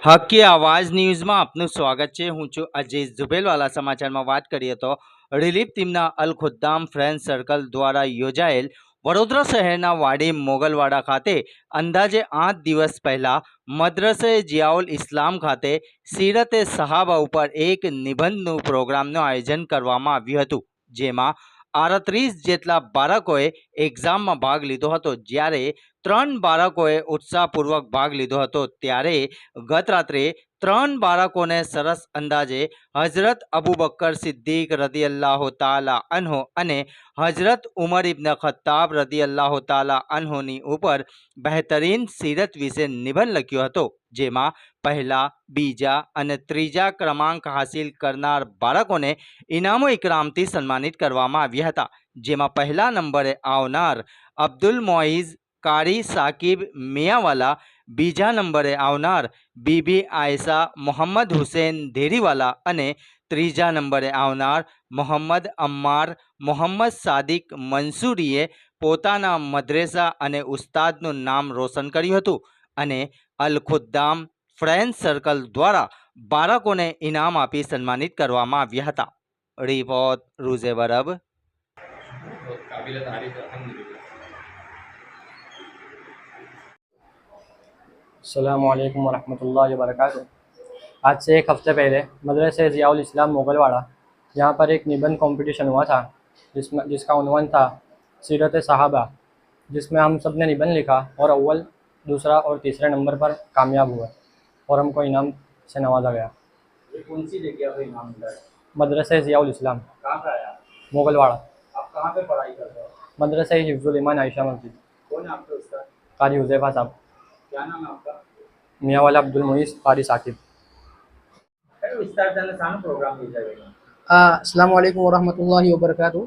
હકી આવાજ ન્યૂઝમાં આપનું સ્વાગત છે। હું છું અજીઝ ઝુબેલવાલા। સમાચારમાં વાત કરીએ તો રિલીફ ટીમના અલ ખુદ્દામ ફ્રેન્ડ સર્કલ દ્વારા યોજાયેલ વડોદરા શહેરના વાડી મોગલવાડા ખાતે અંદાજે 8 દિવસ પહેલા મદ્રસે જિયાઉલ ઇસ્લામ ખાતે સીરતે સહાબા ઉપર એક નિબંધનું પ્રોગ્રામનું આયોજન કરવામાં આવ્યું હતું, જેમાં 38 જેટલા બાળકોએ એક્ઝામમાં ભાગ લીધો હતો, જ્યારે 3 બાળકોએ ઉત્સાહપૂર્વક ભાગ લીધો હતો। ત્યારે ગત રાત્રે 3 બાળકોને સરસ અંદાજે હજરત અબુ બકર સિદ્દીક રદિયલ્લાહુ તાલા અન્હુ અને હજરત ઉમર ઇબ્ન ખત્તાબ રદિયલ્લાહુ તાલા અન્હુની ઉપર બહેતરીન સીરત વિશે નિબંધ લખ્યો હતો, જેમાં પહેલા, બીજા અને ત્રીજા ક્રમાંક હાસિલ કરનાર બાળકોને ઇનામો ઇકરામથી સન્માનિત કરવામાં આવ્યા હતા, જેમાં પહેલા નંબરે આવનાર અબ્દુલ મોઇઝ कारी साकिब मियाँवाला, बीजा नंबरे आवनार बीबी आयशा मोहम्मद हुसैन धेरीवाला અને ત્રીજા નંબરે આવનાર મોહમ્મદ અમ્માર મોહમ્મદ સાદિક મંસૂરીએ પોતાના મદ્રેસા અને ઉસ્તાદનું નામ રોશન કર્યું હતું અને અલ ખુદ્દામ ફ્રેન્ડ સર્કલ દ્વારા બાળકોને ઇનામ આપી સન્માનિત કરવામાં આવ્યા હતા। રિપોર્ટ રૂઝે બરબ। अस्सलामुअलैकुम वरहमतुल्लाहि वबरकातुह। आज से एक हफ़्ते पहले मदरसे ज़ियाउल इस्लाम मोगलवाड़ा यहाँ पर एक निबंध कंपटीशन हुआ था, जिसका उन्वान था सीरत सहाबा, जिसमें हम सब ने निबंध लिखा और अव्वल, दूसरा और तीसरे नंबर पर कामयाब हुआ और हमको इनाम से नवाजा गया। ये कौन सी जगह पे इनाम मिला है? मदरसे ज़ियाउल इस्लाम। कहाँ का आया? मोगलवाड़ा। आप कहाँ पे पढ़ाई कर रहे हो? मदरसे हिफ्जुल ईमान आयशा मस्जिद। कौन है आपके उस्ताद? कारी हुज़ैफा साहब। क्या नाम है आपका? मियाँवाला अब्दुल मोइज़ कारी साकिब। विस्तार प्रोग्राम अस्सलाम वालेकुम वरहमतुल्लाहि वबरकातुह।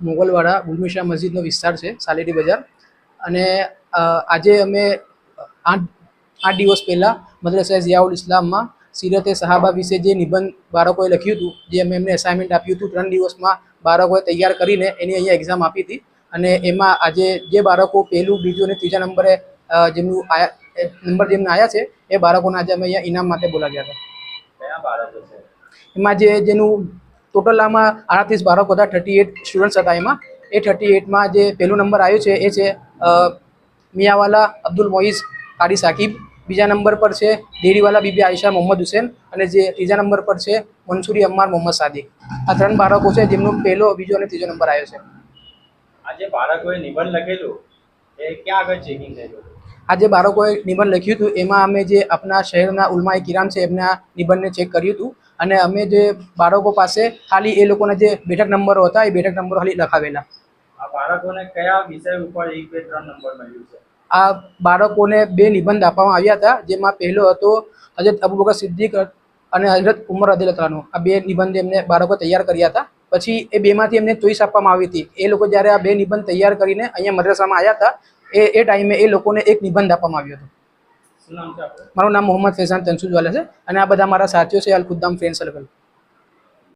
મોગલવાડા ગુલમિશા મસ્જિદનો વિસ્તાર છે, સાલેરી બજાર। અને આજે અમે 8 દિવસ પહેલાં મદ્રસા ઝિયાઉલ ઇસ્લામમાં સીરતે સહાબા વિશે જે નિબંધ બાળકોએ લખ્યું હતું, જે અમે એમને અસાઇનમેન્ટ આપ્યું હતું, 3 દિવસમાં બાળકોએ તૈયાર કરીને એની અહીંયા એક્ઝામ આપી હતી। અને એમાં આજે જે બાળકો પહેલું, બીજું અને ત્રીજા નંબરે જેમનું આવ્યા છે, એ બાળકોને આજે અમે અહીંયા ઇનામ માટે બોલાવ્યા હતા। કયા બાળકો છે એમાં જેનું ટોટલ આમાં 38 બાળકો હતા, 38 સ્ટુડન્ટ્સ હતા। એમાં એ 38માં જે પહેલો નંબર આવ્યો છે એ છે મિયાँवाला અબ્દુલ મોઇઝ कारी साकिब, બીજા નંબર પર છે દેરીવાલા બીબી આયશા મોહમ્મદ હુસૈન અને જે ત્રીજા નંબર પર છે મંસૂરી અમ્માર મોહમ્મદ સાદિક। આ 3 બાળકો છે જેમનો પહેલો, બીજો અને ત્રીજો નંબર આવ્યો છે। આજે બાળકોએ નિબંધ લખેલું એ ક્યાં આગળ ચેકિંગ થયેલું? આજે બાળકોએ નિબંધ લખ્યું હતું, એમાં અમે જે આપણા શહેરના ઉલમાએ કિરામ છે એમના નિબંધને ચેક કર્યું હતું અને અમે જે બાળકો પાસે ખાલી એ લોકોના જે બેઠક નંબરો હતા એ બેઠક નંબરો ખાલી લખાવેલા। આ બાળકોને કયા વિષય ઉપર 1, 2, 3 નંબર મળ્યું છે? આ બાળકોને 2 નિબંધ આપવામાં આવ્યા હતા, જેમાં પહેલો હતો હજરત અબુ બકર સિદ્દીક અને હજરત ઉમર રદિયલ્લાહુ અન્હુ। આ 2 નિબંધ એમને બાળકો તૈયાર કર્યા હતા। પછી એ 2માંથી એમને ચોઈસ આપવામાં આવી હતી। એ લોકો જ્યારે આ 2 નિબંધ તૈયાર કરીને અહીંયા મદ્રસામાં આવ્યા હતા, એ ટાઈમે એ લોકોને એક નિબંધ આપવામાં આવ્યો હતો। શું નામ છે આપનું? મારું નામ મોહમ્મદ ફૈઝાન તનસુરવાલા છે અને આ બધા મારા સાથીઓ છે અલ ખુદ્દામ ફ્રેન્ડ સર્કલ।